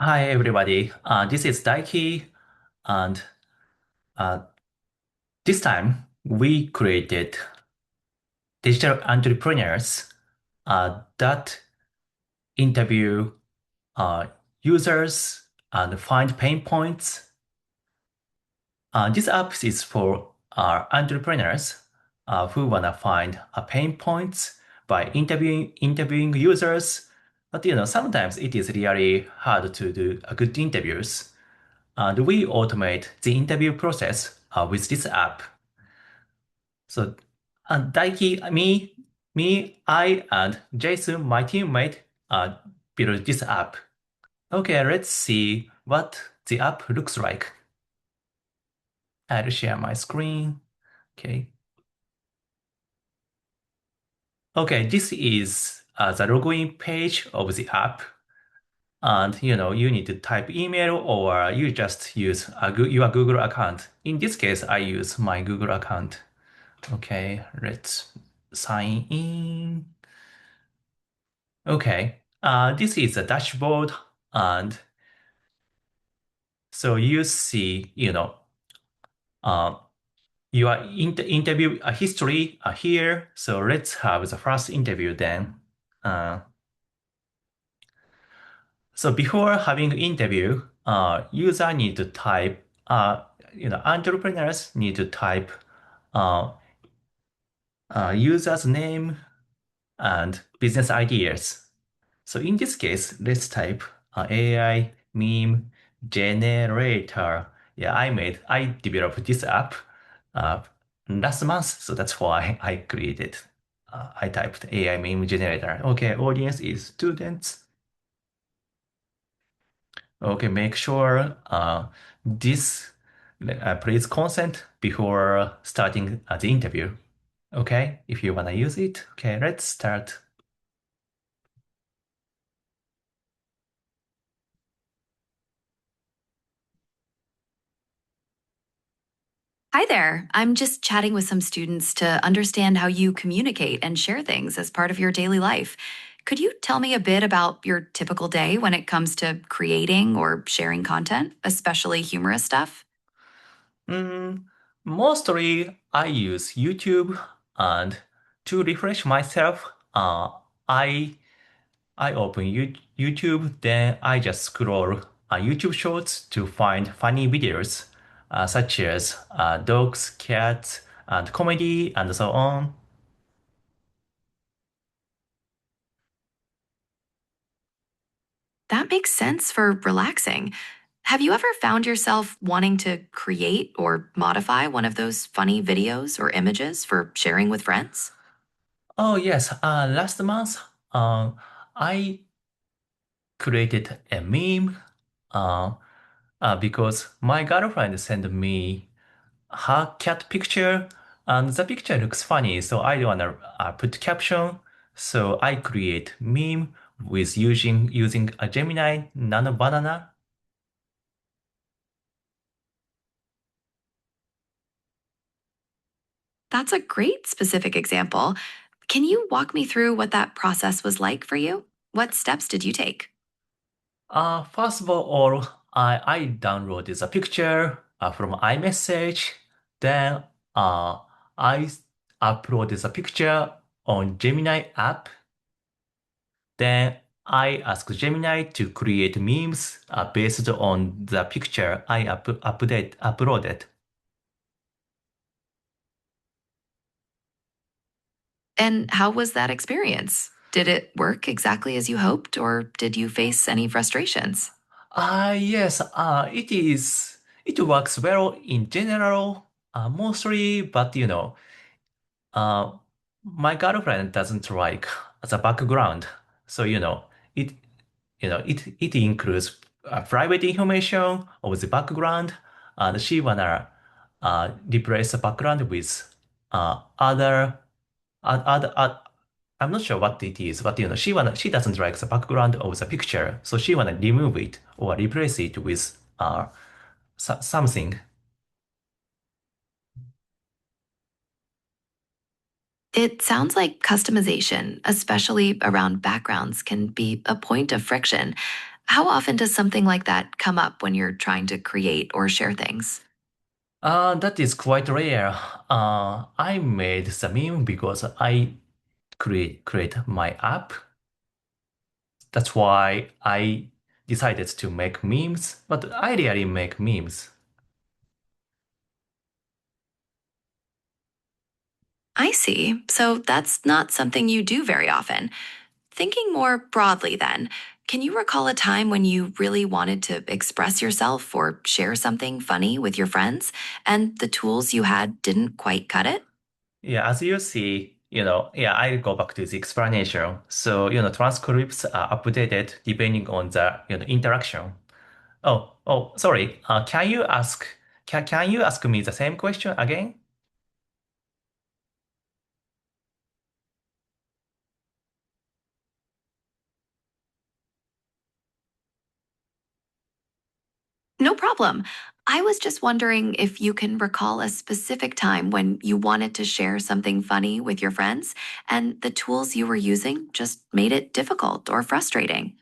Hi everybody, this is Daiki, and uh, this time we created digital entrepreneurs that interview uh, users and find pain points. This app is for entrepreneurs who wanna find pain points by interviewing users. But sometimes it is really hard to do good interviews. And we automate the interview process with this app. So, Daiki, I, and Jason, my teammate, built this app. Okay, let's see what the app looks like. I'll share my screen. Okay. Okay, this is the login page of the app. And you need to type email or you just use your Google account. In this case, I use my Google account. Okay, let's sign in. Okay, this is a dashboard, and so you see, uh, your interview history here. So let's have the first interview then. Uh, so before having interview, user need to type, entrepreneurs need to type uh, user's name and business ideas. So in this case, let's type AI meme generator. Yeah, I developed this app uh, last month, so that's why I created. I typed AI meme generator. Okay, audience is students. Okay, make sure this please consent before starting the interview. Okay, if you wanna use it. Okay, let's start. Hi there. I'm just chatting with some students to understand how you communicate and share things as part of your daily life. Could you tell me a bit about your typical day when it comes to creating or sharing content, especially humorous stuff? Mm, Mostly I use YouTube and to refresh myself, I I open YouTube, then I just scroll YouTube shorts to find funny videos, such as dogs, cats, and comedy, and so on. That makes sense for relaxing. Have you ever found yourself wanting to create or modify one of those funny videos or images for sharing with friends? Oh yes, last month, I created a meme, uh, because my girlfriend sent me her cat picture, and the picture looks funny, so I don't wanna put caption. So I create meme with using a Gemini Nano Banana. That's a great specific example. Can you walk me through what that process was like for you? What steps did you take? First of all, I downloaded the picture from iMessage. Then I uploaded the picture on Gemini app. Then I asked Gemini to create memes based on the picture I uploaded. And how was that experience? Did it work exactly as you hoped, or did you face any frustrations? Yes, it works well in general, mostly, but uh, my girlfriend doesn't like the background. So, it, it includes private information of the background, and she wanna replace the background with other, I'm not sure what it is, but she doesn't like the background of the picture, so she wanna remove it or replace it with something. It sounds like customization, especially around backgrounds, can be a point of friction. How often does something like that come up when you're trying to create or share things? That is quite rare. I made the meme because I create my app. That's why I decided to make memes, but I rarely make memes. I see. So that's not something you do very often. Thinking more broadly, then, can you recall a time when you really wanted to express yourself or share something funny with your friends, and the tools you had didn't quite cut it? Yeah, as you see, yeah, I go back to the explanation. So, transcripts are updated depending on the, interaction. Sorry. Can you ask me the same question again? No problem. I was just wondering if you can recall a specific time when you wanted to share something funny with your friends and the tools you were using just made it difficult or frustrating.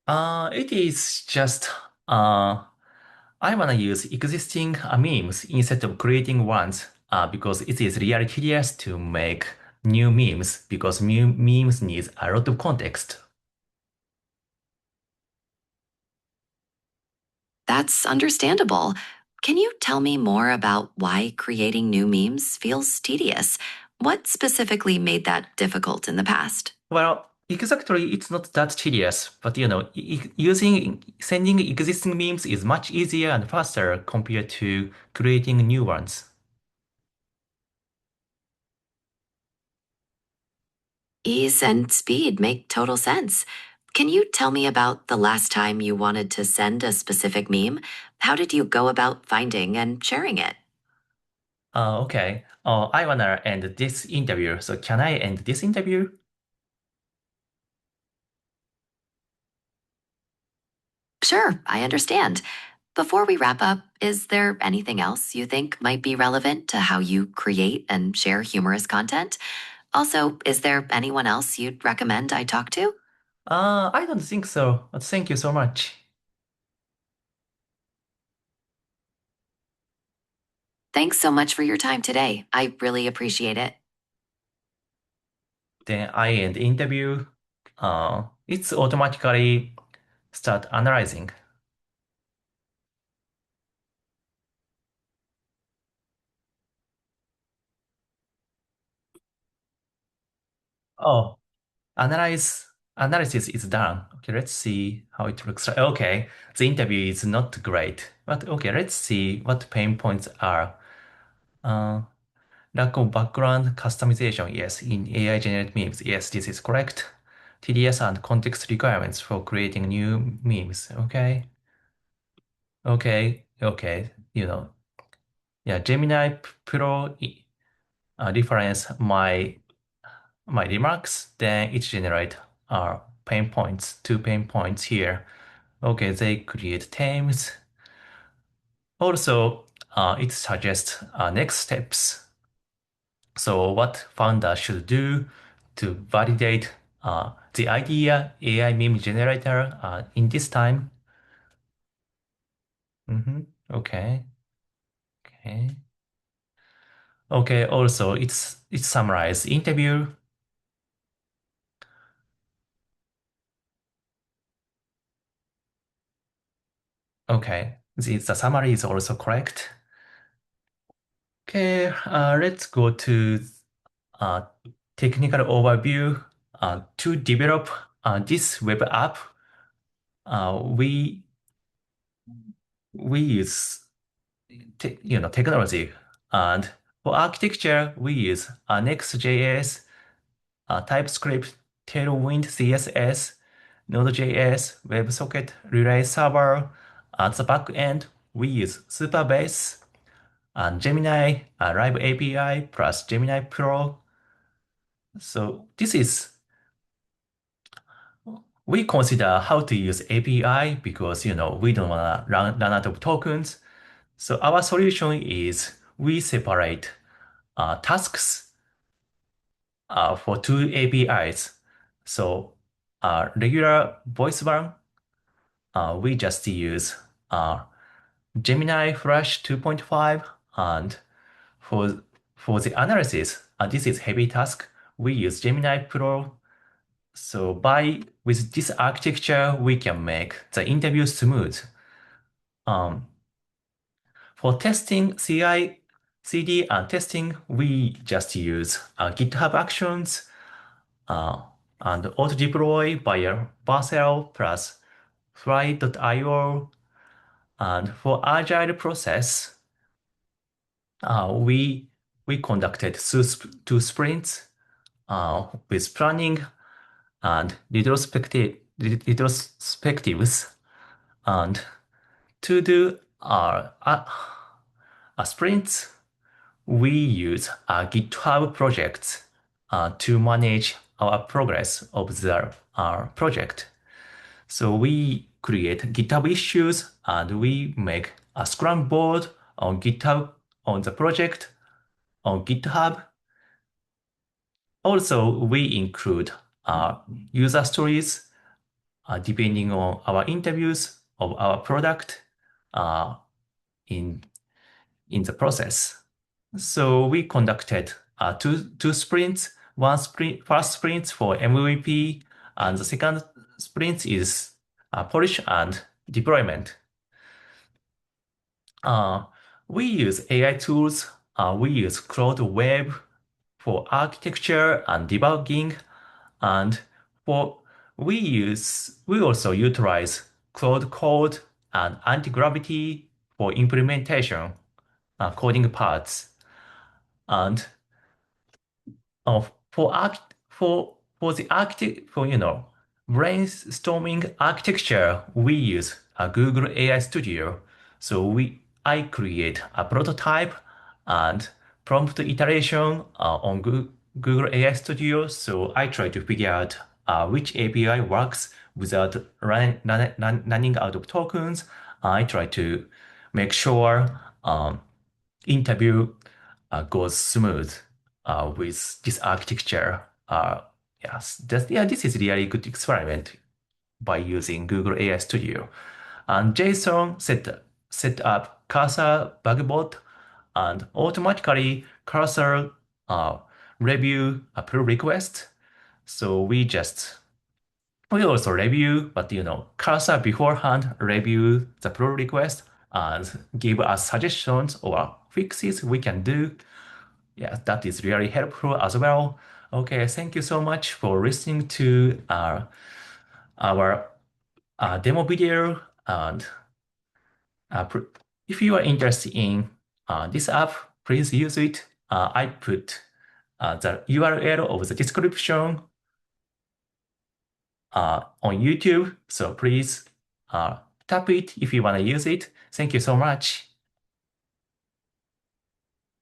It is just, uh, I wanna use existing memes instead of creating ones, because it is really tedious to make new memes because memes need a lot of context. That's understandable. Can you tell me more about why creating new memes feels tedious? What specifically made that difficult in the past? Well, exactly, it's not that tedious, but sending existing memes is much easier and faster compared to creating new ones. Ease and speed make total sense. Can you tell me about the last time you wanted to send a specific meme? How did you go about finding and sharing it? Okay. I wanna end this interview. So can I end this interview? Sure, I understand. Before we wrap up, is there anything else you think might be relevant to how you create and share humorous content? Also, is there anyone else you'd recommend I talk to? I don't think so. But thank you so much. Thanks so much for your time today. I really appreciate it. Then I end interview. It's automatically start analyzing. Oh, analysis is done. Okay, let's see how it looks like. Okay, the interview is not great, but okay, let's see what pain points are. Uh, Lack of background customization. Yes, in AI generated memes. Yes, this is correct. TDS and context requirements for creating new memes. Okay, okay. Yeah, Gemini Pro reference my remarks, then it generate pain points, two pain points here. Okay, they create themes. Also, it suggests next steps. So what founder should do to validate the idea AI meme generator in this time. Okay, okay, okay. Also, it's summarize interview. Okay, the summary is also correct. Okay, let's go to uh, technical overview. To develop this web app, we use technology, and for architecture we use Next.js, TypeScript, Tailwind CSS, Node.js, WebSocket, Relay Server. At the back end, we use Supabase and Gemini, Live API plus Gemini Pro. So we consider how to use API because we don't want to run out of tokens. So our solution is we separate tasks for two APIs. So regular voice one, we just use uh, Gemini Flash 2.5, and for for the analysis, this is heavy task. We use Gemini Pro. So with this architecture, we can make the interview smooth. Um, for testing CI, CD and testing, we just use GitHub Actions uh, and auto deploy via Vercel plus Fly.io. And for agile process, we conducted two sprints with planning and retrospectives. And to do sprints, we use GitHub projects to manage our progress of the project. So we create GitHub issues and we make a Scrum board on GitHub on the project on GitHub. Also, we include user stories depending on our interviews of our product uh, in in the process. So we conducted two sprints. First sprint for MVP, and the second sprint is polish and deployment. Uh, we use AI tools. We use Cloud Web for architecture and debugging, and for we also utilize Cloud Code and anti-gravity for implementation, coding parts. And for the architect for brainstorming architecture, we use a Google AI Studio. So I create a prototype and prompt iteration on Google AI Studio. So I try to figure out which API works without running out of tokens. I try to make sure interview goes smooth with this architecture. This is really good experiment by using Google AI Studio. And JSON set up cursor bugbot and automatically cursor uh, review a pull request. So we also review, but cursor beforehand review the pull request and give us suggestions or fixes we can do. Yeah, that is really helpful as well. Okay, thank you so much for listening to our demo video. And if you are interested in this app, please use it. I put the URL of the description on YouTube. So please tap it if you want to use it. Thank you so much.